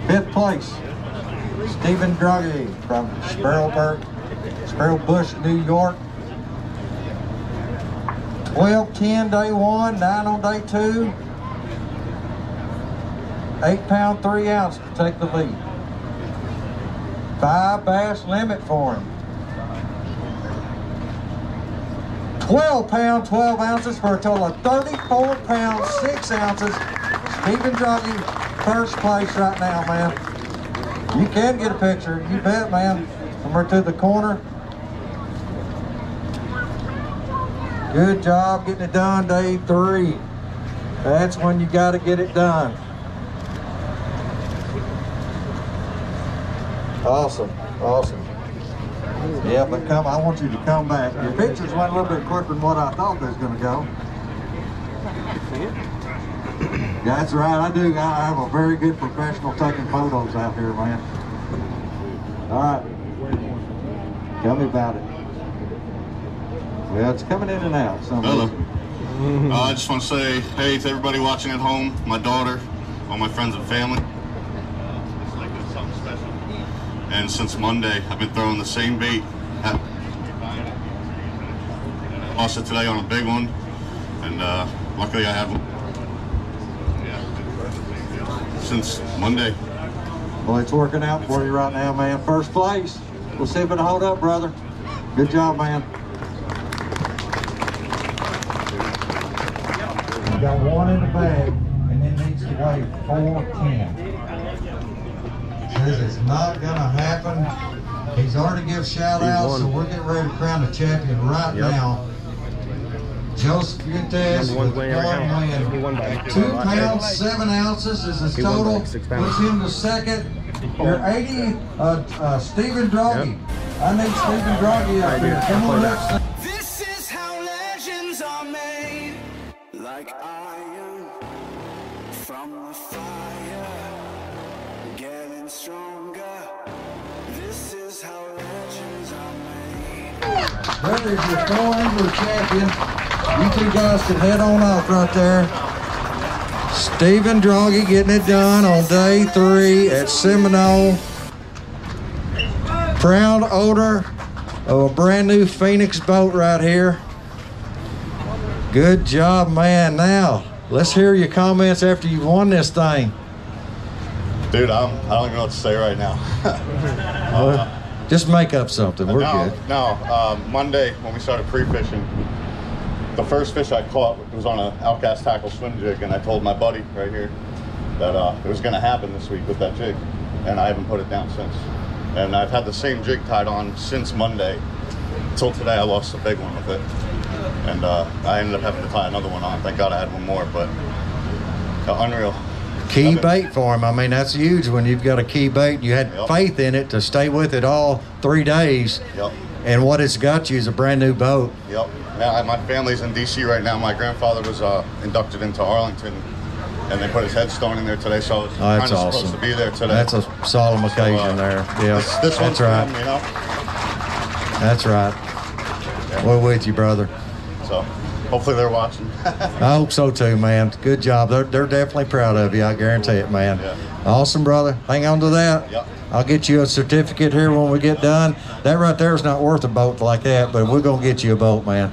Fifth place, Stephen Druggy from Sparrow Bush, New York. 12:10 day one, 9 on day two. 8 pound 3 ounce to take the lead. 5 bass limit for him. 12 pound 12 ounces for a total of 34 pounds 6 ounces. Stephen Druggy, first place right now, man. You can get a picture, you bet, man. Somewhere to the corner. Good job getting it done, day 3. That's when you got to get it done. Awesome, awesome. Yeah, but come, I want you to come back. Your pictures went a little bit quicker than what I thought they was going to go. That's right, I do. I have a very good professional taking photos out here, man. All right. Tell me about it. Well, it's coming in and out. Hello. I just want to say hey to everybody watching at home, my daughter, all my friends and family. It's like it's something special. And since Monday, I've been throwing the same bait. I lost it today on a big one, and luckily I have one. Since Monday. Well, it's working out for you right now, man. First place. We'll see if it'll hold up, brother. Good job, man. You got one in the bag, and it needs to weigh 410. Says it's not gonna happen. He's already given shout outs, so we're getting ready to crown the champion right now. Joseph Gutierrez with 1 win. 2 pounds 7 ounces is his total. Puts him to second. You're 80. Stephen Druggy. I need Stephen Druggy up here. Come on up. This is how legends are made, like iron from the fire, getting stronger. This is how legends are made. Brothers, you're 4 English champion. You two guys can head on off right there. Stephen Druggy getting it done on day 3 at Seminole. Proud owner of a brand new Phoenix boat right here. Good job, man. Now, let's hear your comments after you've won this thing. Dude, I don't even know what to say right now. Just make up something. We're good. No, Monday when we started pre-fishing, the first fish I caught was on an outcast tackle swim jig, and I told my buddy right here that it was going to happen this week with that jig, and I haven't put it down since. And I've had the same jig tied on since Monday until today. I lost a big one with it, and I ended up having to tie another one on. Thank God I had one more, but unreal. Key bait for him. I mean, that's huge when you've got a key bait. You had faith in it to stay with it all 3 days. Yep. And what it's got you is a brand new boat. Yep. Yeah, my family's in D.C. right now. My grandfather was inducted into Arlington, and they put his headstone in there today, so I was kind of supposed to be there today. That's a solemn occasion there. Yeah, this one's right. Him, you know? That's right. Yeah. We're with you, brother. So hopefully they're watching. I hope so too, man. Good job. They're definitely proud of you. I guarantee it, man. Yeah. Awesome, brother. Hang on to that. Yep. I'll get you a certificate here when we get done. That right there is not worth a boat like that, but we're going to get you a boat, man.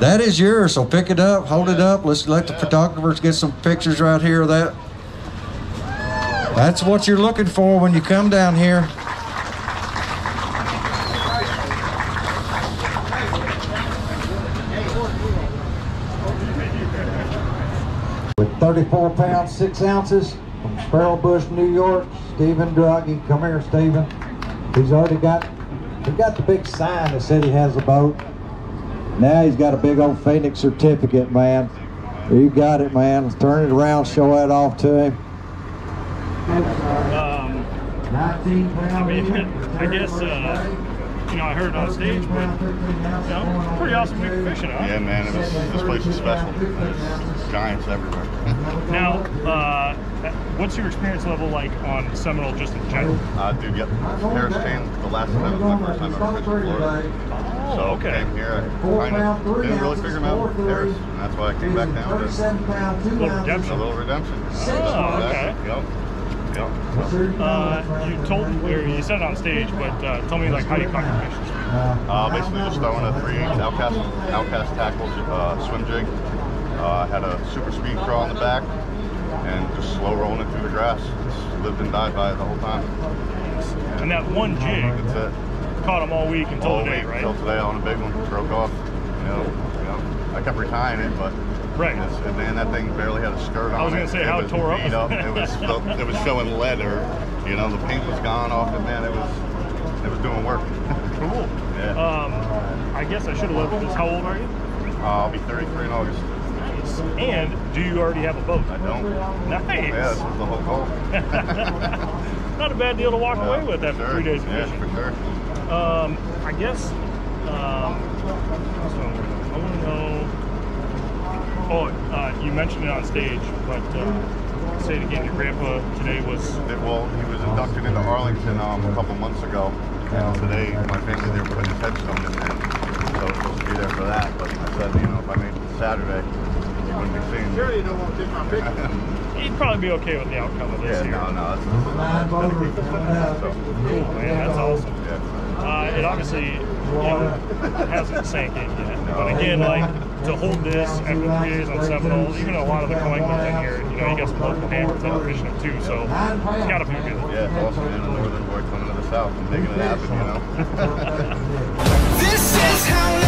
That is yours, so pick it up, hold it up. Let's let the photographers get some pictures right here of that. That's what you're looking for when you come down here. With 34 pounds, 6 ounces from Sparrow Bush, New York, Stephen Druggy. Come here, Stephen. He's already got the big sign that said he has a boat. Now he's got a big old Phoenix certificate, man. You got it, man. Turn it around, show that off to him. 19 pounds. I mean, I guess, you know, I heard it on stage, but, you know, pretty awesome week of fishing, huh? Yeah, man, this place is special. There's giants everywhere. Now, what's your experience level like on Seminole just in general? Dude, yep. Harris Chain, the last time, was my first time ever fishing Florida. So okay. came here, I didn't really figure him out with Harris, and that's why I came back down to Redemption. a little redemption. Oh, okay. Yep. You told, or you said it on stage, but tell me like how you caught your fish this week. Basically just throwing a 3/8 outcast tackles swim jig. Had a super speed crawl in the back, and just slow rolling it through the grass. Just lived and died by it the whole time. And that one jig, that's it. Caught them all week until today, right? Until today on a big one, broke off. I kept retying it, but right. Man, that thing barely had a skirt on. I was gonna say how it tore up. It was showing leather. The paint was gone off it. Man, it was doing work. Cool. Yeah. I guess I should have left this. How old are you? I'll be 33 in August. Nice. And do you already have a boat? I don't. Nice. Yeah, this was the whole goal. Not a bad deal to walk away with after 3 days of fishing. Yeah, for sure. I guess, I want to know, you mentioned it on stage, but say it again, your grandpa today was... Well, he was inducted into Arlington a couple months ago, and today my family there put his headstone in there, so I was supposed to be there for that, but I said, if I made it Saturday, he wouldn't be seeing me. Sure, you don't want to take my picture. He'd probably be okay with the outcome of this year. No, that's cool, man, that's awesome. Yeah. It obviously hasn't sank in yet, but again, like to hold this after 3 days on Seminole, even a lot of the collectors in here, you got some local hammers that are fishing them too, so it's got to feel good. Yeah, it's awesome, man. The northern boy coming to the south and making it happen, This is how